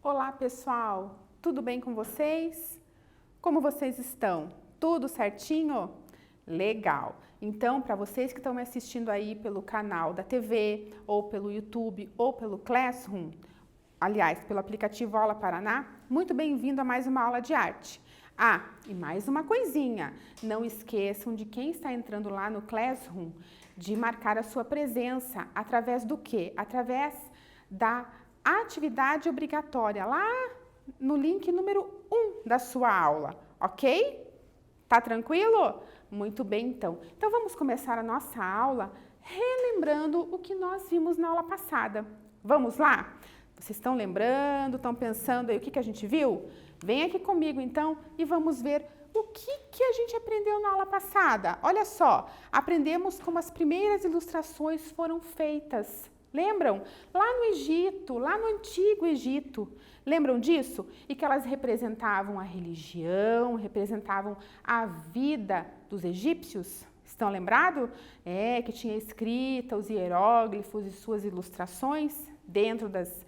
Olá, pessoal! Tudo bem com vocês? Como vocês estão? Tudo certinho? Legal! Então, para vocês que estão me assistindo aí pelo canal da TV, ou pelo YouTube, ou pelo Classroom, aliás, pelo aplicativo Aula Paraná, muito bem-vindo a mais uma aula de arte. Ah, e mais uma coisinha, não esqueçam de quem está entrando lá no Classroom, de marcar a sua presença através do quê? Através da atividade obrigatória, lá no link número 1 da sua aula, ok? Tá tranquilo? Muito bem, então. Então, vamos começar a nossa aula relembrando o que nós vimos na aula passada. Vamos lá? Vocês estão lembrando, estão pensando aí o que a gente viu? Vem aqui comigo, então, e vamos ver o que a gente aprendeu na aula passada. Olha só, aprendemos como as primeiras ilustrações foram feitas. Lembram? Lá no Egito, lá no Antigo Egito. Lembram disso? E que elas representavam a religião, representavam a vida dos egípcios? Estão lembrados? É, que tinha escrita os hieróglifos e suas ilustrações dentro das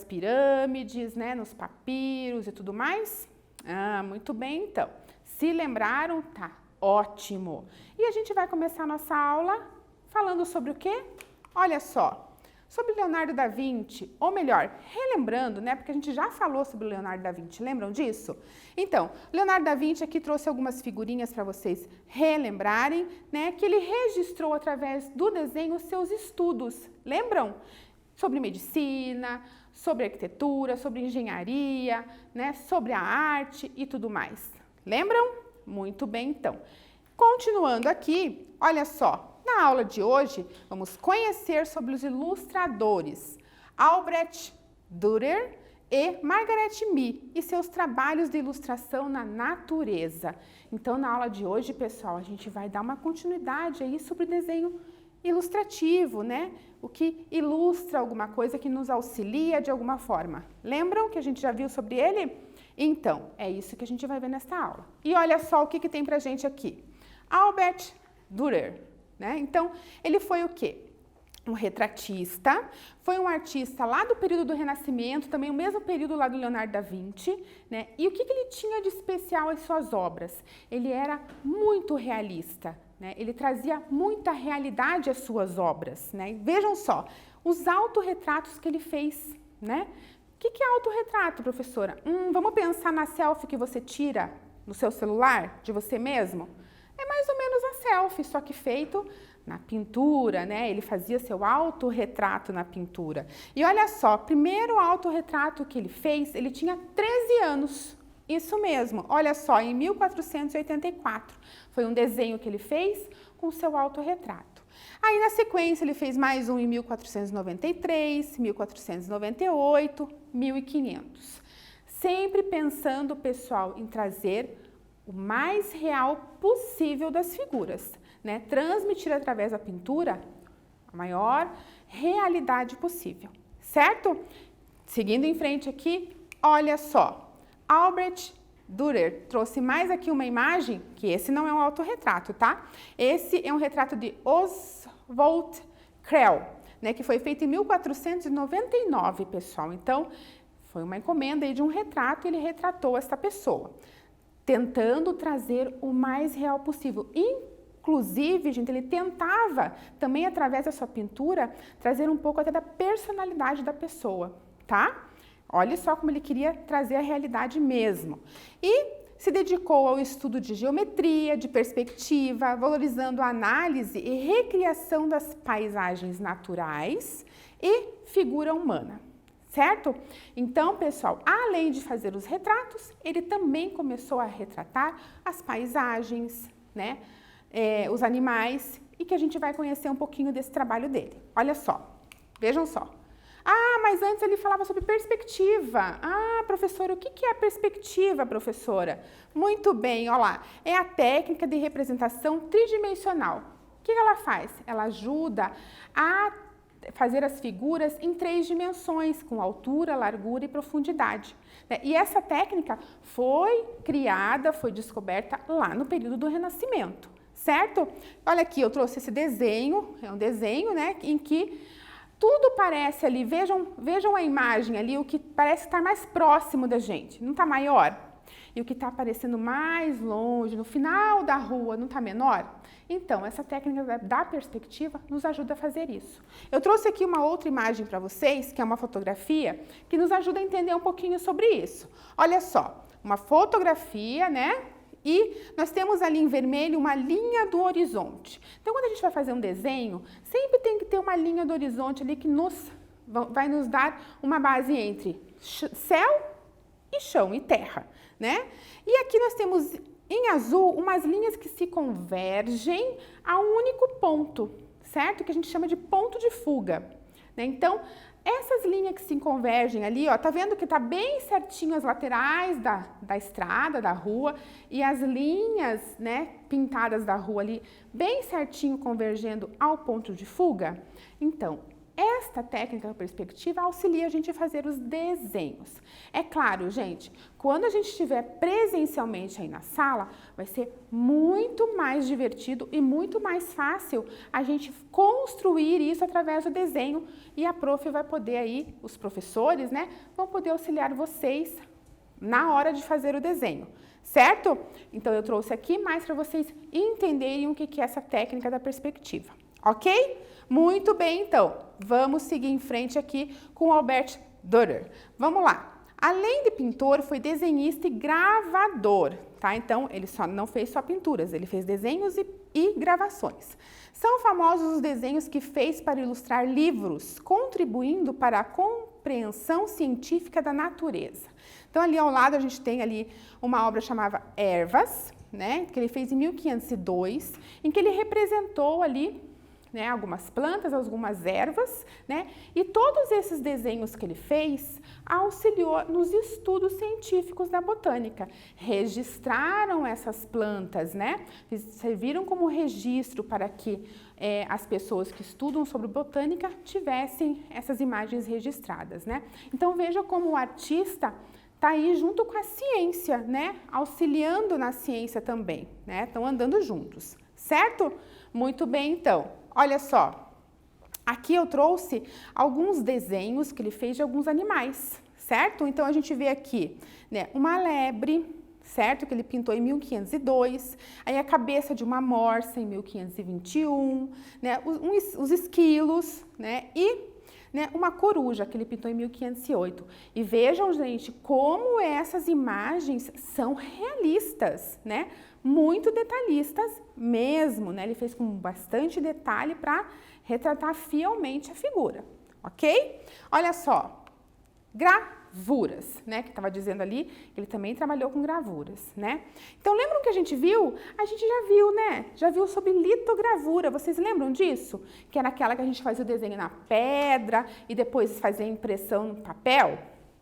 pirâmides, né, nos papiros e tudo mais? Ah, muito bem, então. Se lembraram? Tá, ótimo. E a gente vai começar a nossa aula falando sobre o quê? Olha só. Sobre Leonardo da Vinci, ou melhor, relembrando, né, porque a gente já falou sobre Leonardo da Vinci, lembram disso? Então, Leonardo da Vinci aqui trouxe algumas figurinhas para vocês relembrarem, né, que ele registrou através do desenho os seus estudos, lembram? Sobre medicina, sobre arquitetura, sobre engenharia, né, sobre a arte e tudo mais. Lembram? Muito bem, então. Continuando aqui, olha só. Na aula de hoje, vamos conhecer sobre os ilustradores Albrecht Dürer e Margaret Mee e seus trabalhos de ilustração na natureza. Então, na aula de hoje, pessoal, a gente vai dar uma continuidade aí sobre desenho ilustrativo, né? O que ilustra alguma coisa que nos auxilia de alguma forma. Lembram que a gente já viu sobre ele? Então, é isso que a gente vai ver nesta aula. E olha só o que tem pra gente aqui. Albrecht Dürer. Né? Então, ele foi o quê? Um retratista, foi um artista lá do período do Renascimento, também o mesmo período lá do Leonardo da Vinci, né? E o que ele tinha de especial em suas obras? Ele era muito realista, né? Ele trazia muita realidade às suas obras, né? E vejam só, os autorretratos que ele fez, né? O que é autorretrato, professora? Vamos pensar na selfie que você tira no seu celular, de você mesmo? É mais ou menos a selfie, só que feito na pintura, né? Ele fazia seu autorretrato na pintura. E olha só, primeiro autorretrato que ele fez, ele tinha 13 anos. Isso mesmo, olha só, em 1484. Foi um desenho que ele fez com seu autorretrato. Aí, na sequência, ele fez mais um em 1493, 1498, 1500. Sempre pensando, pessoal, em trazer o mais real possível das figuras, né? Transmitir através da pintura a maior realidade possível, certo? Seguindo em frente aqui, olha só, Albrecht Dürer trouxe mais aqui uma imagem, que esse não é um autorretrato, tá? Esse é um retrato de Oswald Krell, né? Que foi feito em 1499, pessoal. Então, foi uma encomenda aí de um retrato e ele retratou essa pessoa, tentando trazer o mais real possível. Inclusive, gente, ele tentava também, através da sua pintura, trazer um pouco até da personalidade da pessoa, tá? Olha só como ele queria trazer a realidade mesmo. E se dedicou ao estudo de geometria, de perspectiva, valorizando a análise e recriação das paisagens naturais e figura humana. Certo? Então, pessoal, além de fazer os retratos, ele também começou a retratar as paisagens, né? Os animais, e que a gente vai conhecer um pouquinho desse trabalho dele. Olha só, vejam só. Ah, mas antes ele falava sobre perspectiva. Ah, professora, o que é a perspectiva, professora? Muito bem, olha lá. É a técnica de representação tridimensional. O que ela faz? Ela ajuda a fazer as figuras em 3 dimensões, com altura, largura e profundidade. E essa técnica foi criada, foi descoberta lá no período do Renascimento. certo? Olha aqui, eu trouxe esse desenho, é um desenho, né, em que tudo parece ali, vejam a imagem ali, o que parece estar mais próximo da gente, não está maior? E o que está aparecendo mais longe, no final da rua, não está menor? Então, essa técnica da perspectiva nos ajuda a fazer isso. Eu trouxe aqui uma outra imagem para vocês, que é uma fotografia, que nos ajuda a entender um pouquinho sobre isso. Olha só, uma fotografia, né? E nós temos ali em vermelho uma linha do horizonte. Então, quando a gente vai fazer um desenho, sempre tem que ter uma linha do horizonte ali que vai nos dar uma base entre céu e chão e terra, né? E aqui nós temos em azul umas linhas que se convergem a um único ponto, certo? Que a gente chama de ponto de fuga, né? Então, essas linhas que se convergem ali, ó, tá vendo que tá bem certinho as laterais da estrada, da rua, e as linhas, né, pintadas da rua ali, bem certinho convergendo ao ponto de fuga? Então, esta técnica da perspectiva auxilia a gente a fazer os desenhos. É claro, gente, quando a gente estiver presencialmente aí na sala, vai ser muito mais divertido e muito mais fácil a gente construir isso através do desenho e a prof vai poder aí, os professores, né, vão poder auxiliar vocês na hora de fazer o desenho, certo? Então, eu trouxe aqui mais para vocês entenderem o que é essa técnica da perspectiva, ok? Muito bem, então, vamos seguir em frente aqui com Albert Dürer. Vamos lá. Além de pintor, foi desenhista e gravador, tá? Então, ele não fez só pinturas, ele fez desenhos e gravações. São famosos os desenhos que fez para ilustrar livros, contribuindo para a compreensão científica da natureza. Então, ali ao lado a gente tem ali uma obra chamada Ervas, né? Que ele fez em 1502, em que ele representou ali, né, algumas plantas, algumas ervas, né? E todos esses desenhos que ele fez auxiliou nos estudos científicos da botânica. Registraram essas plantas, né? Serviram como registro para que as pessoas que estudam sobre botânica tivessem essas imagens registradas, né? Então veja como o artista está aí junto com a ciência, né? Auxiliando na ciência também, né? Estão andando juntos, certo? Muito bem, então. Olha só, aqui eu trouxe alguns desenhos que ele fez de alguns animais, certo? Então, a gente vê aqui, né, uma lebre, certo? Que ele pintou em 1502, aí a cabeça de uma morsa em 1521, né, os esquilos, né, e né, uma coruja que ele pintou em 1508. E vejam, gente, como essas imagens são realistas, né? Muito detalhistas mesmo, né? Ele fez com bastante detalhe para retratar fielmente a figura, ok? Olha só, gravuras, né? Que estava dizendo ali, ele também trabalhou com gravuras, né? Então, lembram que a gente viu? A gente já viu, né? Já viu sobre litogravura, vocês lembram disso? Que era aquela que a gente fazia o desenho na pedra e depois fazia a impressão no papel?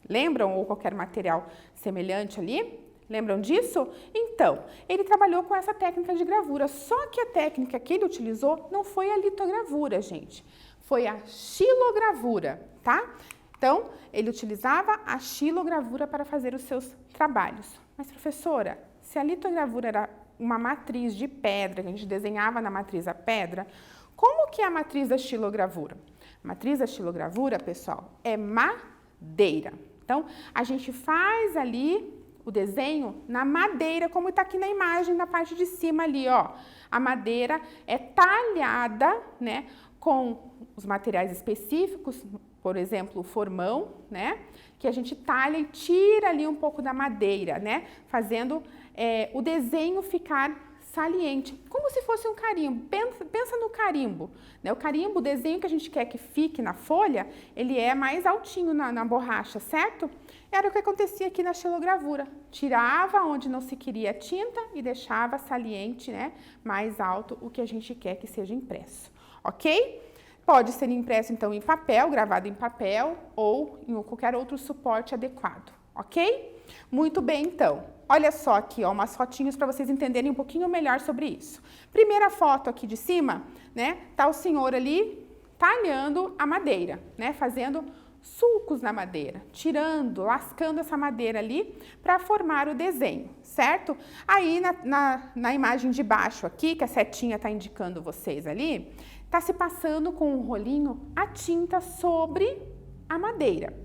Lembram? Ou qualquer material semelhante ali? Lembram disso? Então, ele trabalhou com essa técnica de gravura, só que a técnica que ele utilizou não foi a litogravura, gente. Foi a xilogravura, tá? Então, ele utilizava a xilogravura para fazer os seus trabalhos. Mas, professora, se a litogravura era uma matriz de pedra, que a gente desenhava na matriz a pedra, como que é a matriz da xilogravura? A matriz da xilogravura, pessoal, é madeira. Então, a gente faz ali o desenho na madeira, como está aqui na imagem, na parte de cima ali, ó. A madeira é talhada, né, com os materiais específicos, por exemplo, o formão, né, que a gente talha e tira ali um pouco da madeira, né, fazendo o desenho ficar saliente, como se fosse um carimbo. Pensa no carimbo, né? O carimbo, o desenho que a gente quer que fique na folha, ele é mais altinho na borracha, certo? Era o que acontecia aqui na xilogravura. Tirava onde não se queria a tinta e deixava saliente, né, mais alto o que a gente quer que seja impresso, ok? Pode ser impresso, então, em papel, gravado em papel ou em qualquer outro suporte adequado, ok? Muito bem, então. Olha só aqui, ó, umas fotinhos para vocês entenderem um pouquinho melhor sobre isso. Primeira foto aqui de cima, né, tá o senhor ali talhando a madeira, né, fazendo sulcos na madeira, tirando, lascando essa madeira ali para formar o desenho, certo? Aí na imagem de baixo aqui, que a setinha está indicando vocês ali, está se passando com um rolinho a tinta sobre a madeira.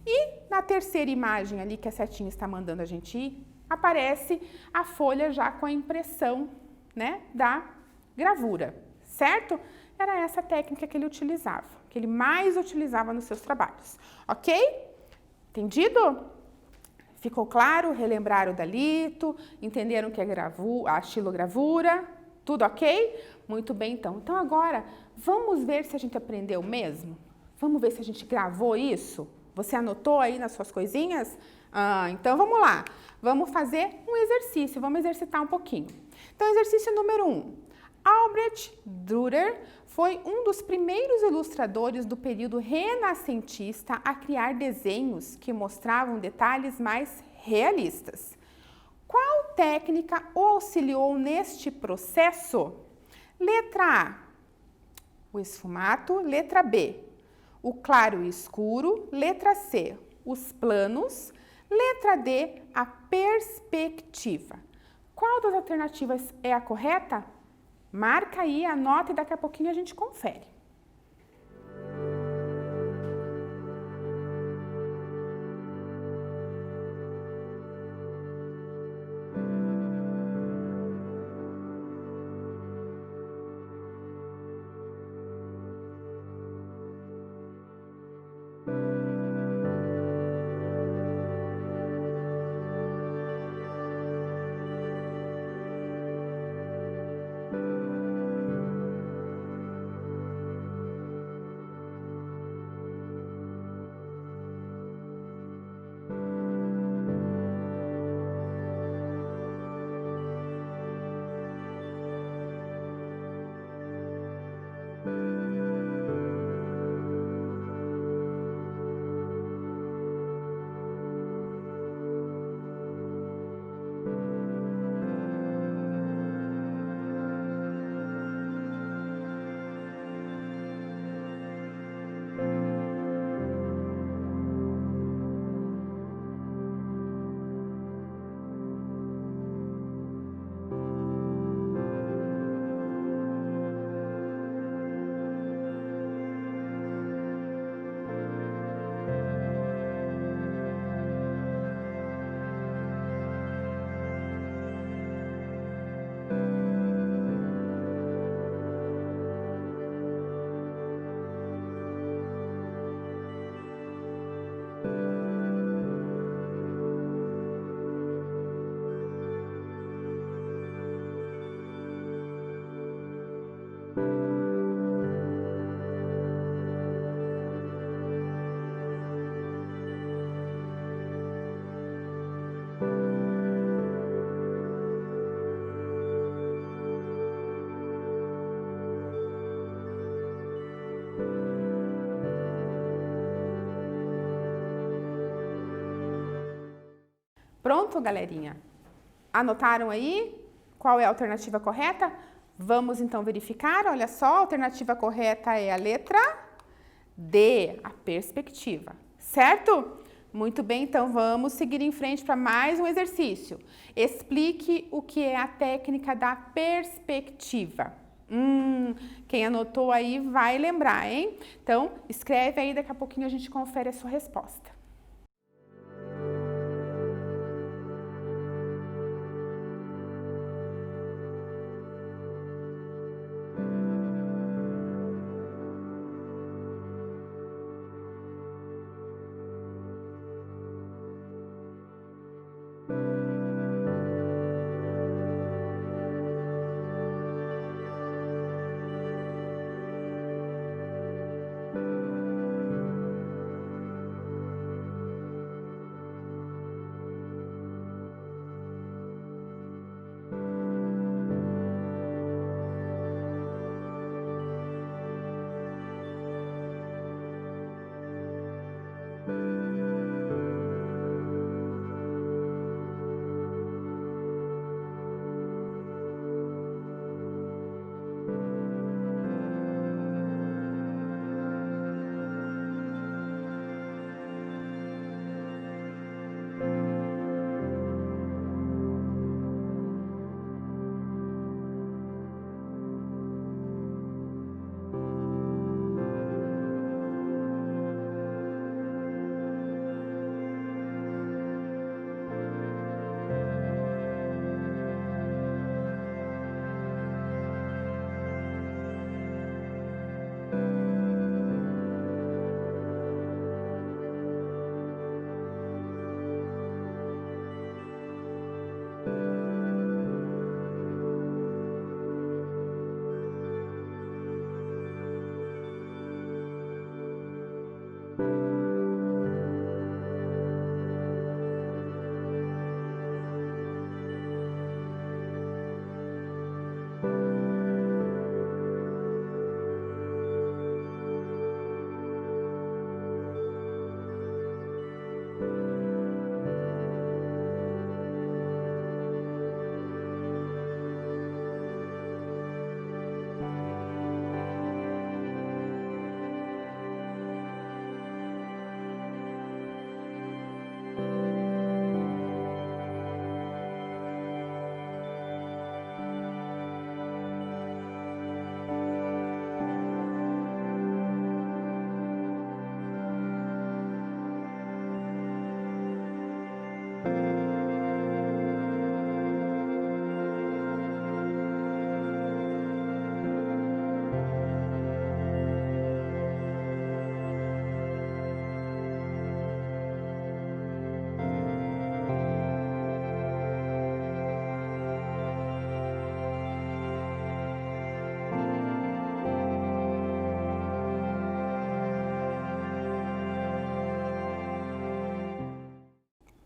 E na terceira imagem ali que a setinha está mandando a gente ir, aparece a folha já com a impressão, né, da gravura, certo? Era essa técnica que ele utilizava, que ele mais utilizava nos seus trabalhos, ok? Entendido? Ficou claro? Relembraram o Dalito? Entenderam que é a estilogravura? Tudo ok? Muito bem, então. Então agora, vamos ver se a gente aprendeu mesmo? Vamos ver se a gente gravou isso? Você anotou aí nas suas coisinhas? Então vamos lá. Vamos fazer um exercício, vamos exercitar um pouquinho. Então, exercício número 1. Albrecht Dürer foi um dos primeiros ilustradores do período renascentista a criar desenhos que mostravam detalhes mais realistas. Qual técnica o auxiliou neste processo? Letra A, o esfumato. Letra B, o claro e escuro. Letra C, os planos. Letra D, a perspectiva. Qual das alternativas é a correta? Marca aí, anota e daqui a pouquinho a gente confere. Pronto, galerinha? Anotaram aí qual é a alternativa correta? Vamos então verificar. Olha só, a alternativa correta é a letra D, a perspectiva. Certo? Muito bem, então vamos seguir em frente para mais um exercício. Explique o que é a técnica da perspectiva. Quem anotou aí vai lembrar, hein? Então, escreve aí, daqui a pouquinho a gente confere a sua resposta.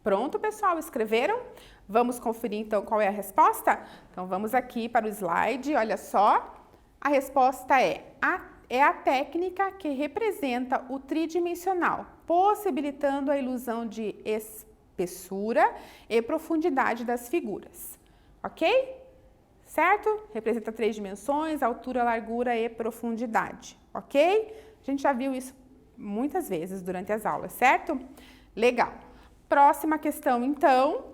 Pronto, pessoal? Escreveram? Vamos conferir então qual é a resposta? Então vamos aqui para o slide, olha só. A resposta é a técnica que representa o tridimensional, possibilitando a ilusão de espessura e profundidade das figuras. Ok? Certo? Representa 3 dimensões, altura, largura e profundidade. Ok? A gente já viu isso muitas vezes durante as aulas, certo? Legal. Próxima questão, então.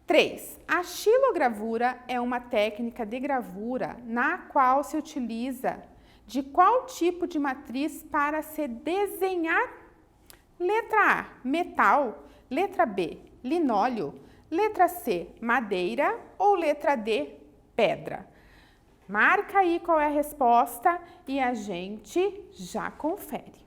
3. A xilogravura é uma técnica de gravura na qual se utiliza de qual tipo de matriz para se desenhar? Letra A, metal. Letra B, linóleo. Letra C, madeira. Ou letra D, pedra? Marca aí qual é a resposta e a gente já confere.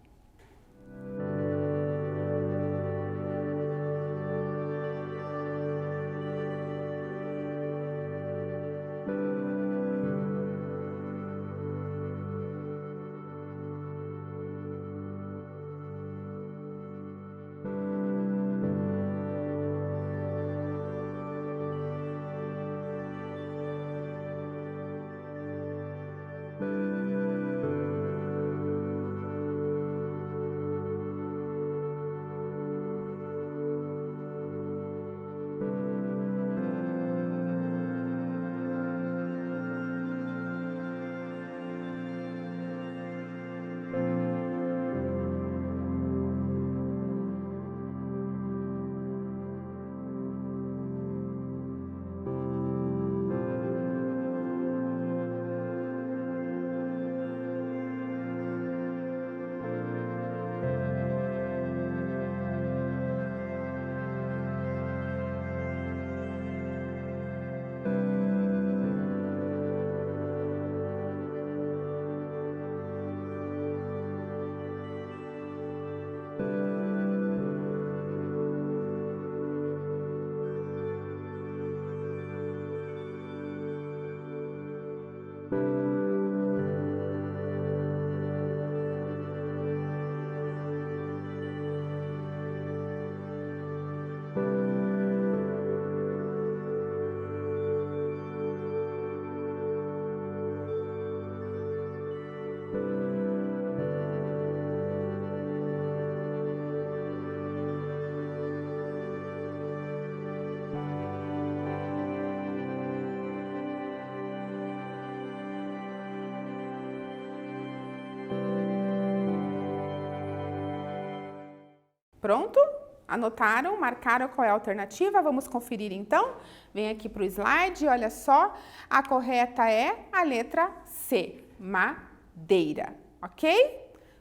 Pronto? Anotaram? Marcaram qual é a alternativa? Vamos conferir então? Vem aqui para o slide, olha só. A correta é a letra C, madeira, ok?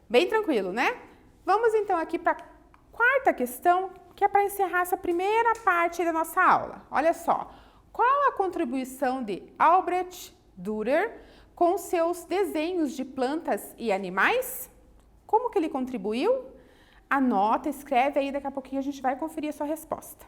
Bem tranquilo, né? Vamos então aqui para a quarta questão, que é para encerrar essa primeira parte da nossa aula. Olha só. Qual a contribuição de Albrecht Dürer com seus desenhos de plantas e animais? Como que ele contribuiu? Anota, escreve aí, daqui a pouquinho a gente vai conferir a sua resposta.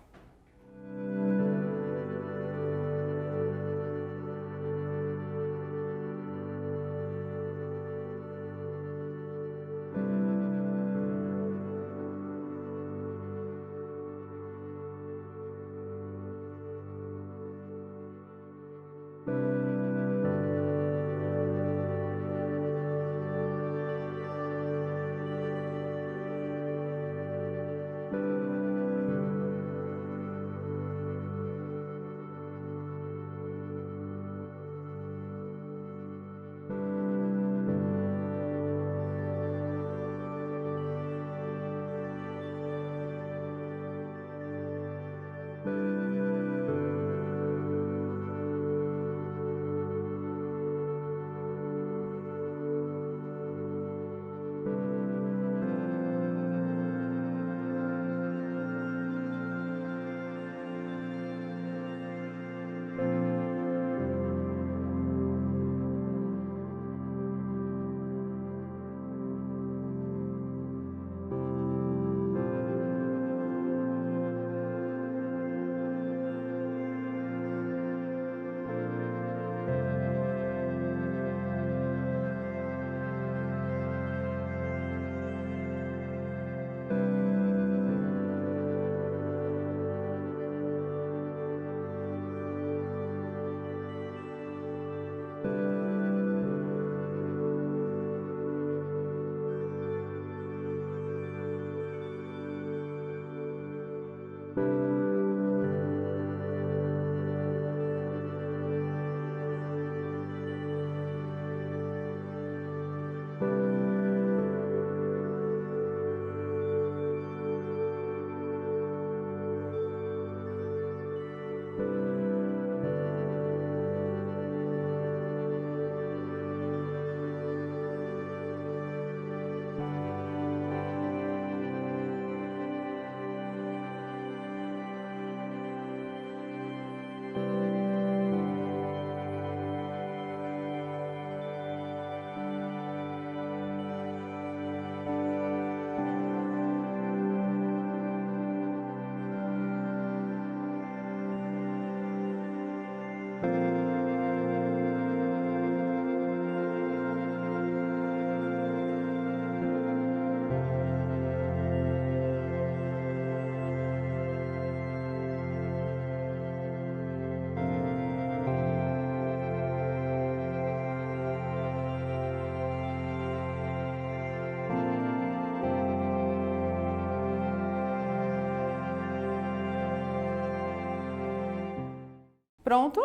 Pronto?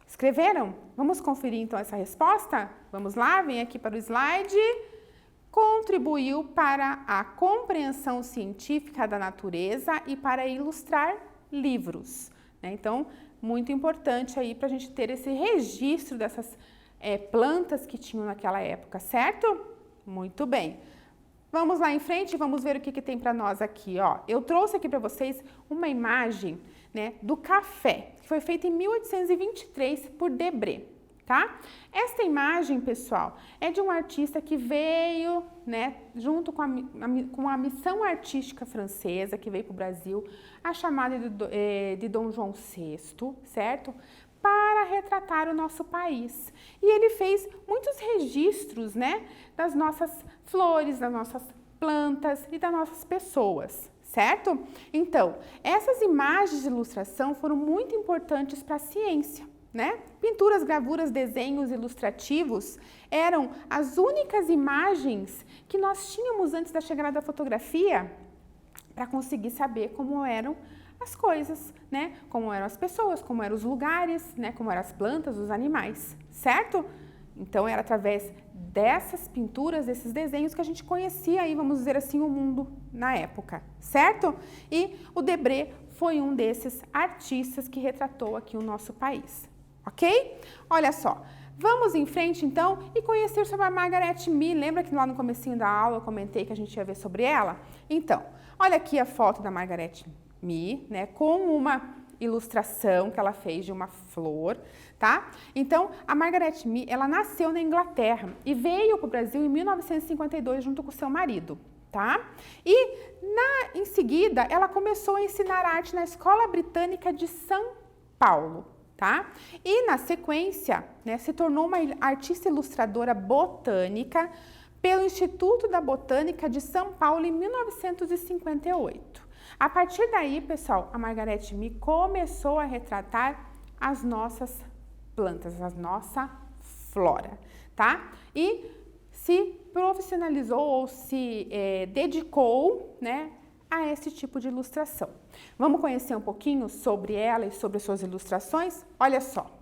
Escreveram? Vamos conferir então essa resposta? Vamos lá, vem aqui para o slide. Contribuiu para a compreensão científica da natureza e para ilustrar livros, né? Então, muito importante aí para a gente ter esse registro dessas plantas que tinham naquela época, certo? Muito bem. Vamos lá em frente e vamos ver o que tem para nós aqui, ó. Eu trouxe aqui para vocês uma imagem, né, do café, que foi feita em 1823 por Debré, tá? Esta imagem, pessoal, é de um artista que veio, né, junto com a missão artística francesa, que veio para o Brasil, a chamada de Dom João VI, certo? Para retratar o nosso país. E ele fez muitos registros, né, das nossas flores, das nossas plantas e das nossas pessoas, certo? Então, essas imagens de ilustração foram muito importantes para a ciência, né? Pinturas, gravuras, desenhos ilustrativos eram as únicas imagens que nós tínhamos antes da chegada da fotografia para conseguir saber como eram as coisas, né? Como eram as pessoas, como eram os lugares, né? Como eram as plantas, os animais, certo? Então, era através dessas pinturas, desses desenhos que a gente conhecia aí, vamos dizer assim, o mundo na época, certo? E o Debré foi um desses artistas que retratou aqui o nosso país, ok? Olha só, vamos em frente então e conhecer sobre a Margaret Mee. Lembra que lá no comecinho da aula eu comentei que a gente ia ver sobre ela? Então, olha aqui a foto da Margaret Mee, né, com uma ilustração que ela fez de uma flor, tá? Então, a Margaret Mee, ela nasceu na Inglaterra e veio para o Brasil em 1952 junto com seu marido, tá? E, em seguida, ela começou a ensinar arte na Escola Britânica de São Paulo, tá? E, na sequência, né, se tornou uma artista ilustradora botânica pelo Instituto da Botânica de São Paulo em 1958. A partir daí, pessoal, a Margaret Mee começou a retratar as nossas plantas, a nossa flora, tá? E se profissionalizou ou se dedicou, né, a esse tipo de ilustração. Vamos conhecer um pouquinho sobre ela e sobre suas ilustrações? Olha só.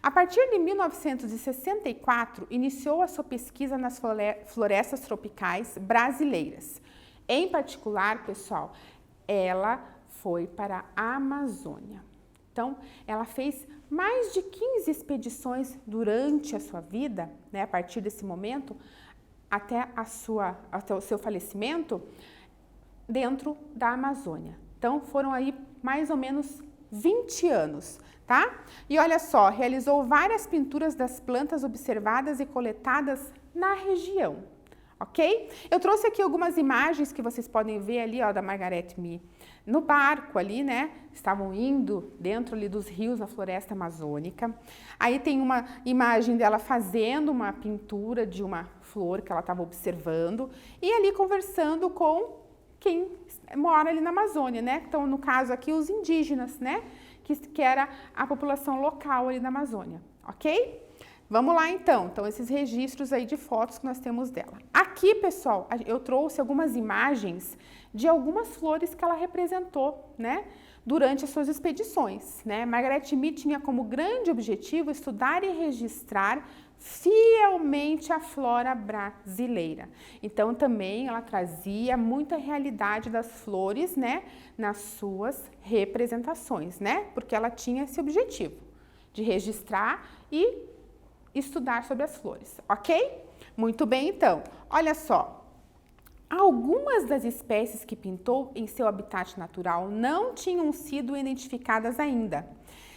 A partir de 1964, iniciou a sua pesquisa nas florestas tropicais brasileiras. Em particular, pessoal, ela foi para a Amazônia. Então, ela fez mais de 15 expedições durante a sua vida, né, a partir desse momento, até o seu falecimento, dentro da Amazônia. Então, foram aí mais ou menos 20 anos, tá? E olha só, realizou várias pinturas das plantas observadas e coletadas na região. Ok? Eu trouxe aqui algumas imagens que vocês podem ver ali, ó, da Margaret Mee no barco ali, né? Estavam indo dentro ali dos rios na floresta amazônica. Aí tem uma imagem dela fazendo uma pintura de uma flor que ela estava observando e ali conversando com quem mora ali na Amazônia, né? Então, no caso aqui, os indígenas, né? Que era a população local ali da Amazônia, ok? Vamos lá então, esses registros aí de fotos que nós temos dela. Aqui, pessoal, eu trouxe algumas imagens de algumas flores que ela representou, né, durante as suas expedições, né. Margaret Mee tinha como grande objetivo estudar e registrar fielmente a flora brasileira. Então, também ela trazia muita realidade das flores, né, nas suas representações, né, porque ela tinha esse objetivo de registrar e estudar sobre as flores, ok? Muito bem, então, olha só, algumas das espécies que pintou em seu habitat natural não tinham sido identificadas ainda,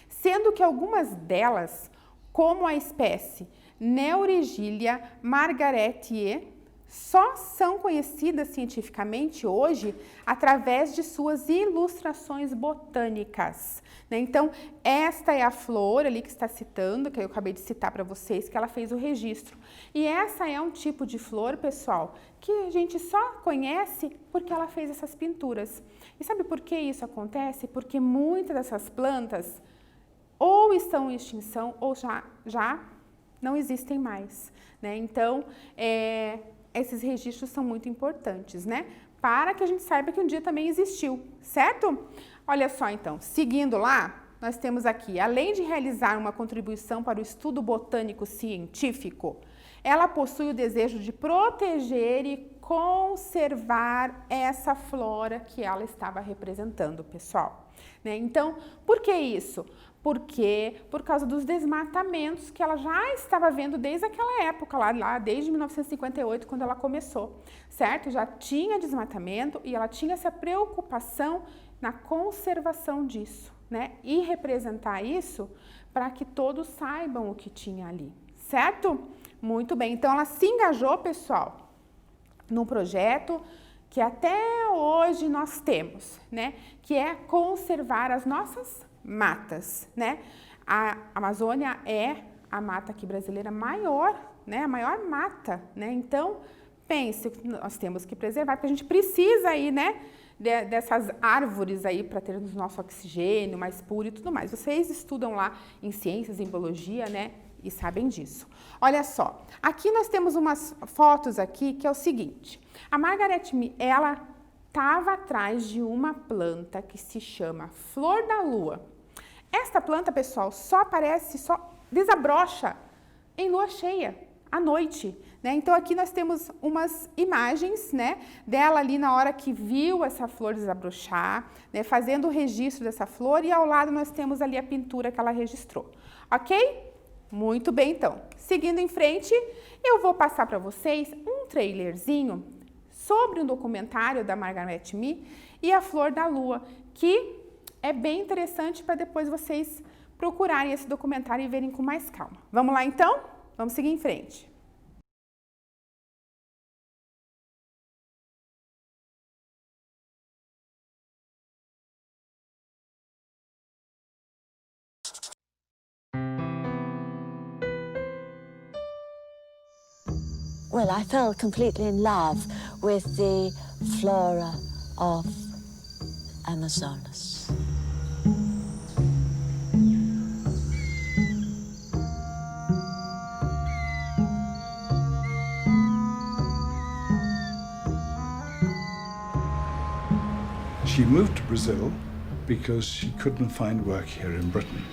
sendo que algumas delas, como a espécie Neurigilia margaretiae, só são conhecidas cientificamente hoje através de suas ilustrações botânicas, né? Então, esta é a flor ali que está citando, que eu acabei de citar para vocês, que ela fez o registro. E essa é um tipo de flor, pessoal, que a gente só conhece porque ela fez essas pinturas. E sabe por que isso acontece? Porque muitas dessas plantas ou estão em extinção ou já não existem mais, né? Então, esses registros são muito importantes, né? Para que a gente saiba que um dia também existiu, certo? Olha só, então, seguindo lá, nós temos aqui, além de realizar uma contribuição para o estudo botânico científico, ela possui o desejo de proteger e conservar essa flora que ela estava representando, pessoal. Né? Então, por que isso? Porque por causa dos desmatamentos que ela já estava vendo desde aquela época, lá desde 1958, quando ela começou, certo? Já tinha desmatamento e ela tinha essa preocupação na conservação disso, né? E representar isso para que todos saibam o que tinha ali, certo? Muito bem, então ela se engajou, pessoal, num projeto que até hoje nós temos, né? Que é conservar as nossas matas, né? A Amazônia é a mata aqui brasileira maior, né? A maior mata, né? Então, pense, nós temos que preservar, porque a gente precisa aí, né? Dessas árvores aí para termos nosso oxigênio mais puro e tudo mais. Vocês estudam lá em ciências, em biologia, né? E sabem disso. Olha só, aqui nós temos umas fotos aqui que é o seguinte. A Margaret Mee, ela estava atrás de uma planta que se chama flor da lua. Esta planta, pessoal, só aparece, só desabrocha em lua cheia, à noite, né? Então aqui nós temos umas imagens, né, dela ali na hora que viu essa flor desabrochar, né, fazendo o registro dessa flor, e ao lado nós temos ali a pintura que ela registrou, ok? Muito bem, então, seguindo em frente, eu vou passar para vocês um trailerzinho sobre um documentário da Margaret Mee e a Flor da Lua, que é bem interessante para depois vocês procurarem esse documentário e verem com mais calma. Vamos lá, então? Vamos seguir em frente. Well, I fell completely in love with the flora of Amazonas. She moved to Brazil because she couldn't find work here in Britain.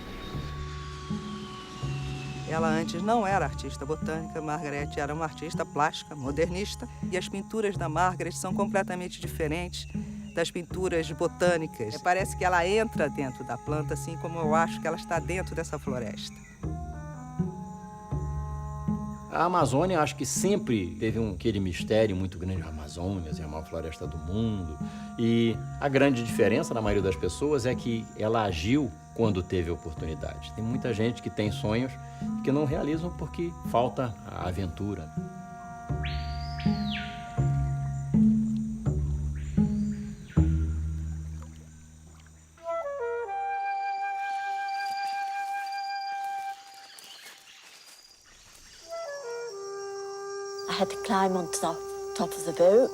Ela antes não era artista botânica, Margaret era uma artista plástica, modernista, e as pinturas da Margaret são completamente diferentes das pinturas botânicas. Parece que ela entra dentro da planta, assim como eu acho que ela está dentro dessa floresta. A Amazônia, acho que sempre teve aquele mistério muito grande. A Amazônia é a maior floresta do mundo. E a grande diferença na maioria das pessoas é que ela agiu quando teve oportunidade. Tem muita gente que tem sonhos que não realizam porque falta a aventura. I had to climb onto the top of the boat,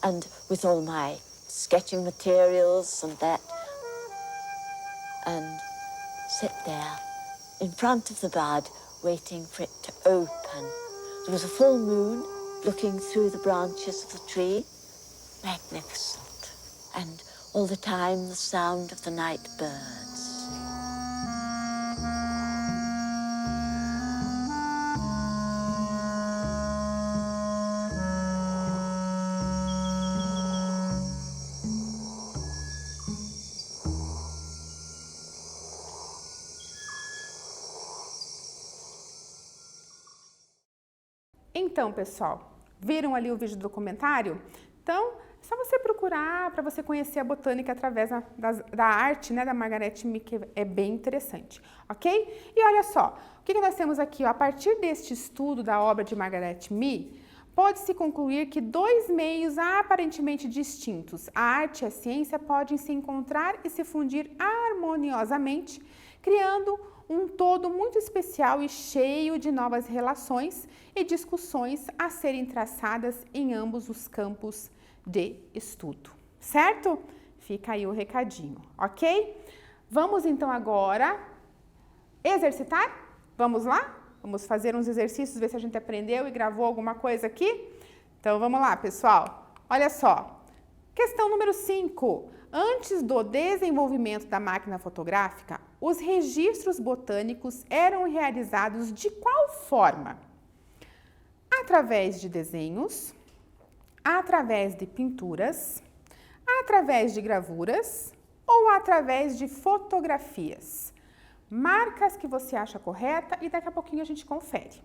and with all my sketching materials and that, and sit there in front of the bud waiting for it to open. There was a full moon looking through the branches of the tree. Magnificent. And all the time the sound of the night birds. Então, pessoal, viram ali o vídeo do documentário? Então, é só você procurar para você conhecer a botânica através da arte, né, da Margaret Mee, que é bem interessante, ok? E olha só, o que nós temos aqui? Ó, a partir deste estudo da obra de Margaret Mee, pode-se concluir que dois meios aparentemente distintos, a arte e a ciência, podem se encontrar e se fundir harmoniosamente, criando um todo muito especial e cheio de novas relações e discussões a serem traçadas em ambos os campos de estudo, certo? Fica aí o recadinho, ok? Vamos então agora exercitar? Vamos lá? Vamos fazer uns exercícios, ver se a gente aprendeu e gravou alguma coisa aqui? Então vamos lá, pessoal. Olha só, Questão número 5. Antes do desenvolvimento da máquina fotográfica, os registros botânicos eram realizados de qual forma? Através de desenhos, através de pinturas, através de gravuras ou através de fotografias? Marca as que você acha correta e daqui a pouquinho a gente confere.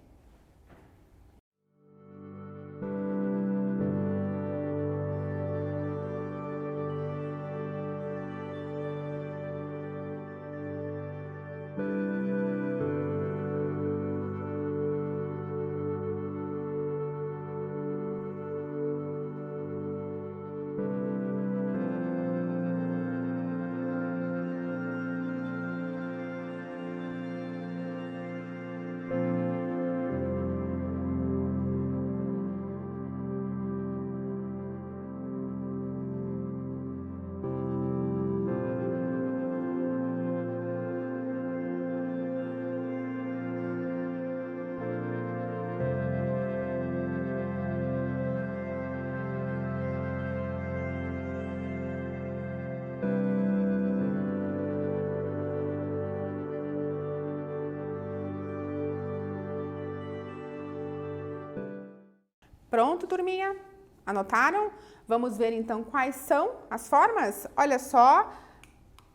Pronto, turminha? Anotaram? Vamos ver então quais são as formas? Olha só,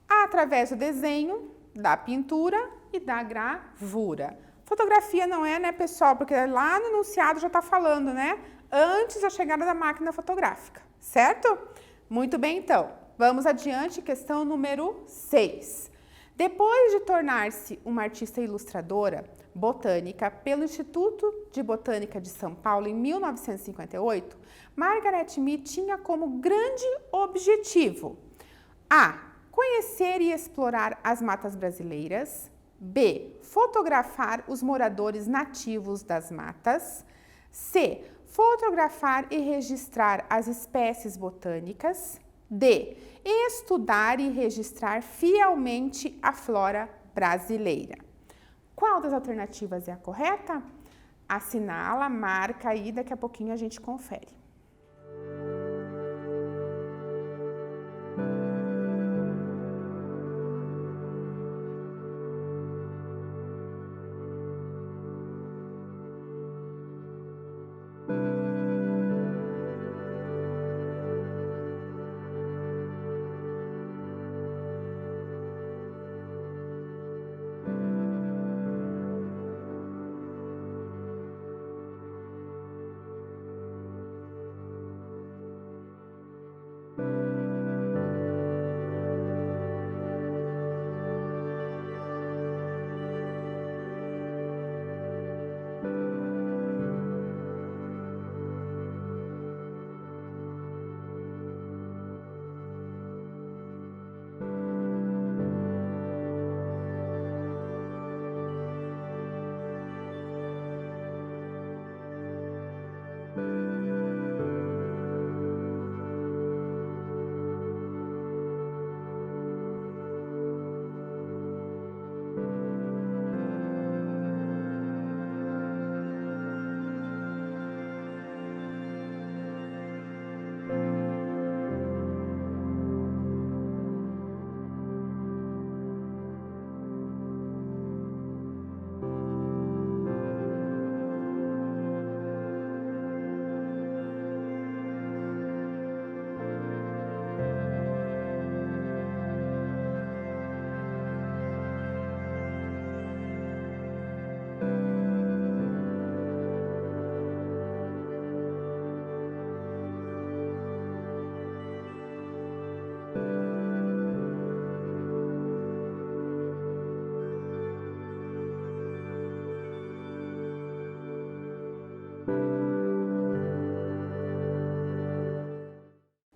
através do desenho, da pintura e da gravura. Fotografia não é, né, pessoal? Porque lá no enunciado já está falando, né? Antes da chegada da máquina fotográfica, certo? Muito bem, então. Vamos adiante, questão número 6. Depois de tornar-se uma artista ilustradora botânica pelo Instituto de Botânica de São Paulo em 1958, Margaret Mee tinha como grande objetivo a. Conhecer e explorar as matas brasileiras, b. Fotografar os moradores nativos das matas, c. Fotografar e registrar as espécies botânicas, d. Estudar e registrar fielmente a flora brasileira. Qual das alternativas é a correta? Assinala, marca aí, daqui a pouquinho a gente confere.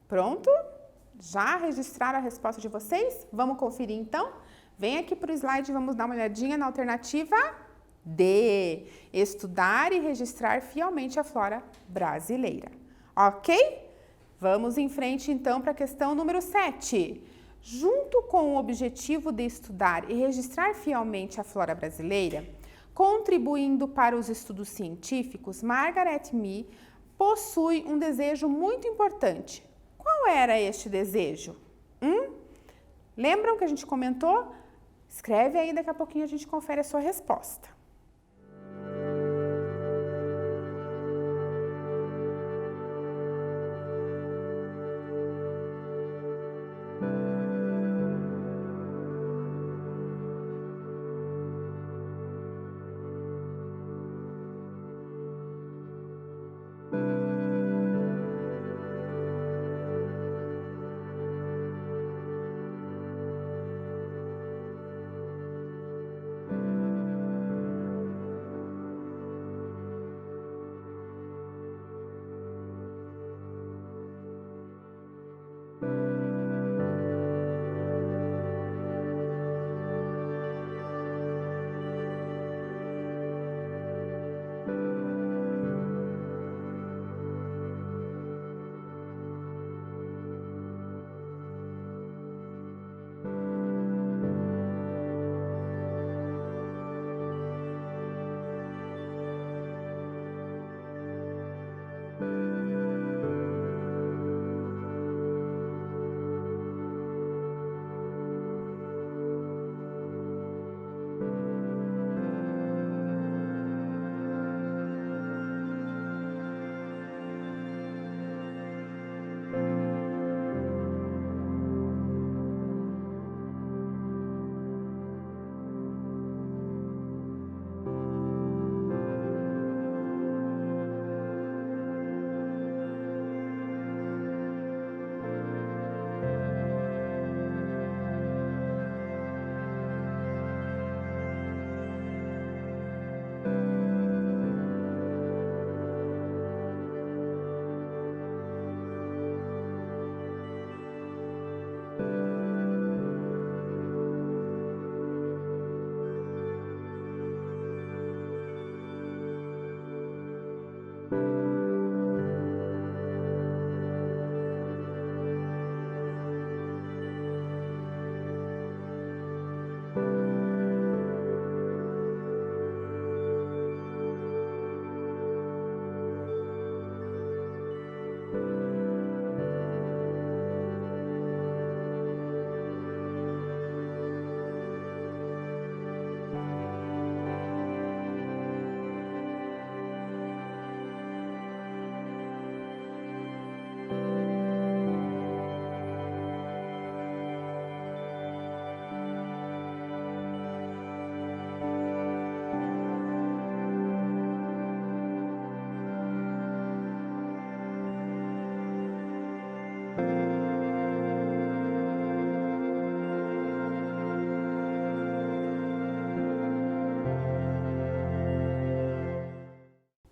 Pronto? Já registraram a resposta de vocês? Vamos conferir então? Vem aqui para o slide e vamos dar uma olhadinha na alternativa D. Estudar e registrar fielmente a flora brasileira. Ok? Vamos em frente então para a questão número 7. Junto com o objetivo de estudar e registrar fielmente a flora brasileira, contribuindo para os estudos científicos, Margaret Mee possui um desejo muito importante. Qual era este desejo? Lembram que a gente comentou? Escreve aí, daqui a pouquinho a gente confere a sua resposta.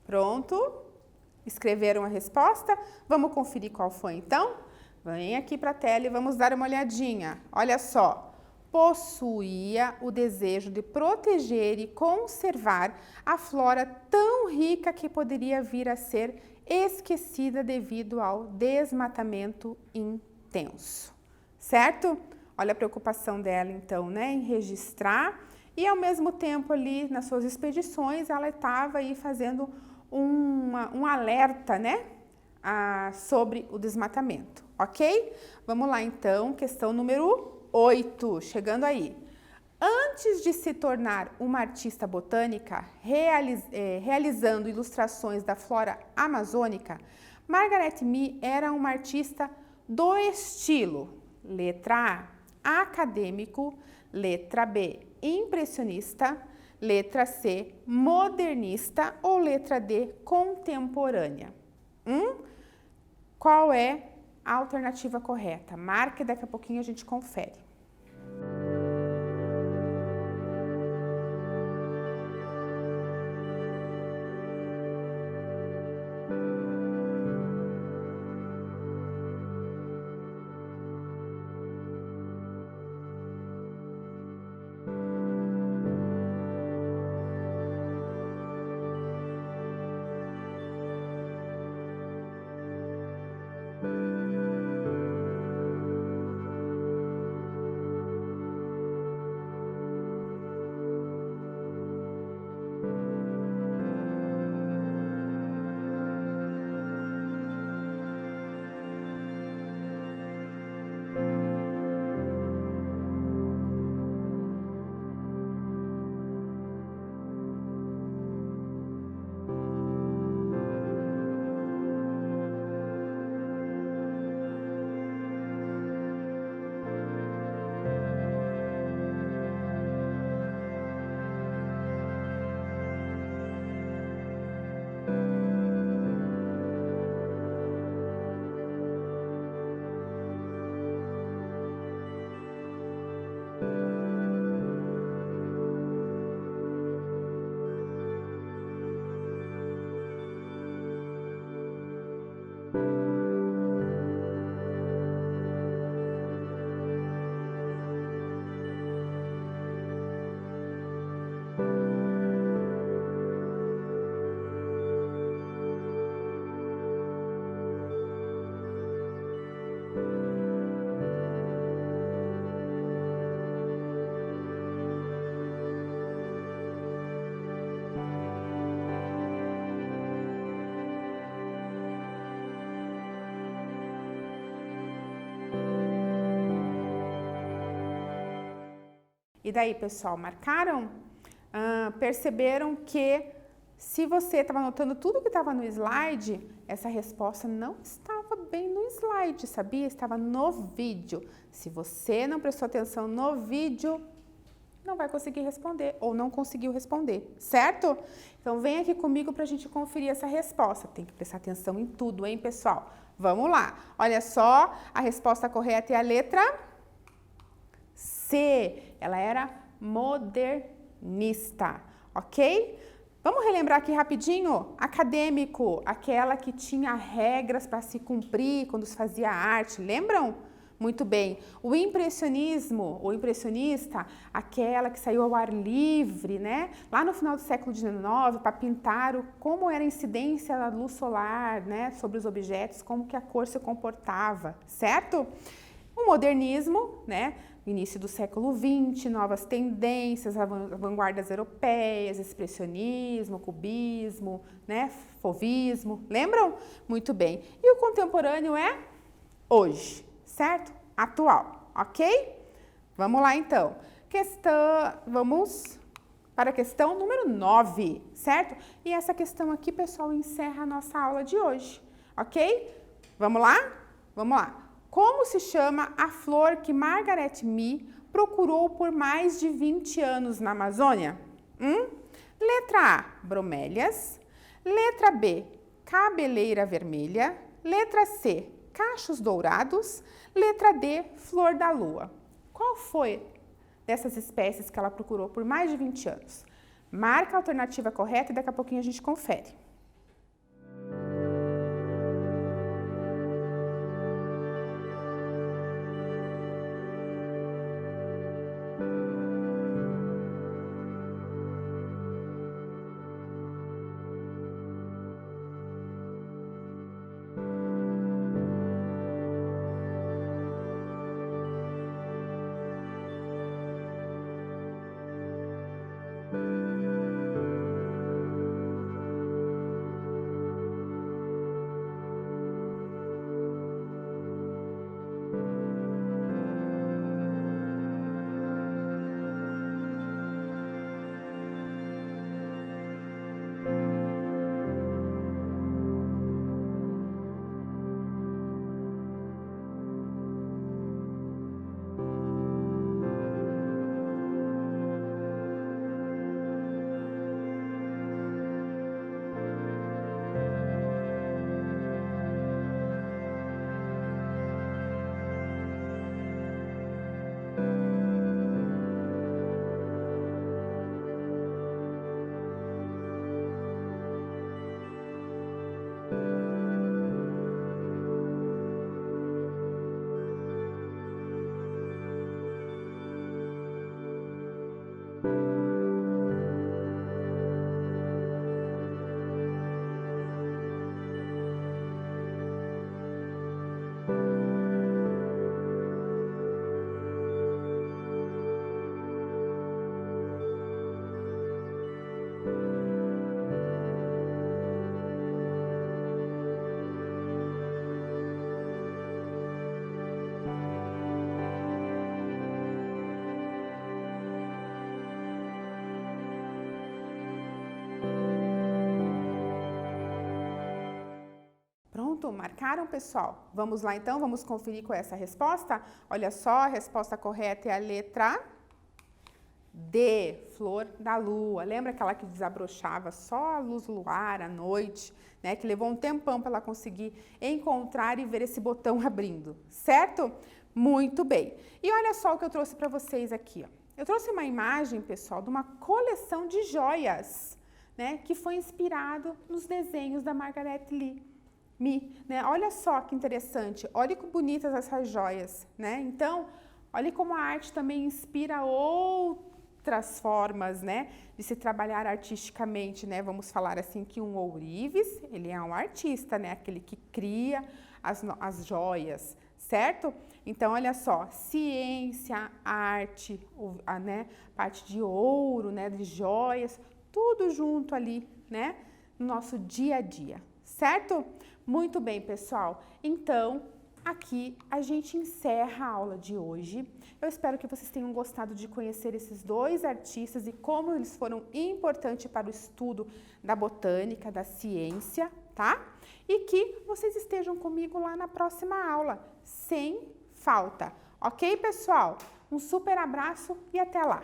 Pronto? Escreveram a resposta? Vamos conferir qual foi então? Vem aqui para a tela e vamos dar uma olhadinha. Olha só. Possuía o desejo de proteger e conservar a flora tão rica que poderia vir a ser esquecida devido ao desmatamento intenso. Certo? Olha a preocupação dela então, né, em registrar, e ao mesmo tempo ali nas suas expedições ela estava aí fazendo um alerta, né, sobre o desmatamento, ok? Vamos lá então, questão número 8, chegando aí. Antes de se tornar uma artista botânica, realizando ilustrações da flora amazônica, Margaret Mee era uma artista do estilo, letra A, acadêmico, letra B, impressionista, letra C, modernista ou letra D, contemporânea. Qual é a alternativa correta? Marque, daqui a pouquinho a gente confere. E daí, pessoal, marcaram? Perceberam que se você estava anotando tudo que estava no slide, essa resposta não estava bem no slide, sabia? Estava no vídeo. Se você não prestou atenção no vídeo, não vai conseguir responder ou não conseguiu responder, certo? Então, vem aqui comigo para a gente conferir essa resposta. Tem que prestar atenção em tudo, hein, pessoal? Vamos lá. Olha só, a resposta correta é a letra C. Ela era modernista, ok? Vamos relembrar aqui rapidinho? Acadêmico, aquela que tinha regras para se cumprir quando se fazia arte, lembram? Muito bem. O impressionismo, o impressionista, aquela que saiu ao ar livre, né? Lá no final do século XIX, para pintar como era a incidência da luz solar, né? Sobre os objetos, como que a cor se comportava, certo? O modernismo, né? Início do século XX, novas tendências, vanguardas europeias, expressionismo, cubismo, né? Fauvismo, lembram? Muito bem. E o contemporâneo é hoje. Certo? Atual, ok? Vamos lá, então. Vamos para a questão número 9, certo? E essa questão aqui, pessoal, encerra a nossa aula de hoje, ok? Vamos lá? Vamos lá. Como se chama a flor que Margaret Mee procurou por mais de 20 anos na Amazônia? Letra A, bromélias. Letra B, cabeleira vermelha. Letra C, cachos dourados. Letra D, flor da lua. Qual foi dessas espécies que ela procurou por mais de 20 anos? Marca a alternativa correta e daqui a pouquinho a gente confere. Pronto, marcaram, pessoal? Vamos lá, então, vamos conferir com essa resposta? Olha só, a resposta correta é a letra D, flor da lua. Lembra aquela que desabrochava só a luz luar à noite, né? Que levou um tempão para ela conseguir encontrar e ver esse botão abrindo, certo? Muito bem. E olha só o que eu trouxe para vocês aqui, ó. Eu trouxe uma imagem, pessoal, de uma coleção de joias, né? Que foi inspirado nos desenhos da Margaret Mee, né? Olha só que interessante, olha que bonitas essas joias, né? Então, olha como a arte também inspira outras formas, né, de se trabalhar artisticamente, né? Vamos falar assim que um ourives, ele é um artista, né? Aquele que cria as joias, certo? Então, olha só, ciência, arte, né? Parte de ouro, né? De joias, tudo junto ali, né? No nosso dia a dia, certo? Muito bem, pessoal. Então, aqui a gente encerra a aula de hoje. Eu espero que vocês tenham gostado de conhecer esses dois artistas e como eles foram importantes para o estudo da botânica, da ciência, tá? E que vocês estejam comigo lá na próxima aula, sem falta. Ok, pessoal? Um super abraço e até lá!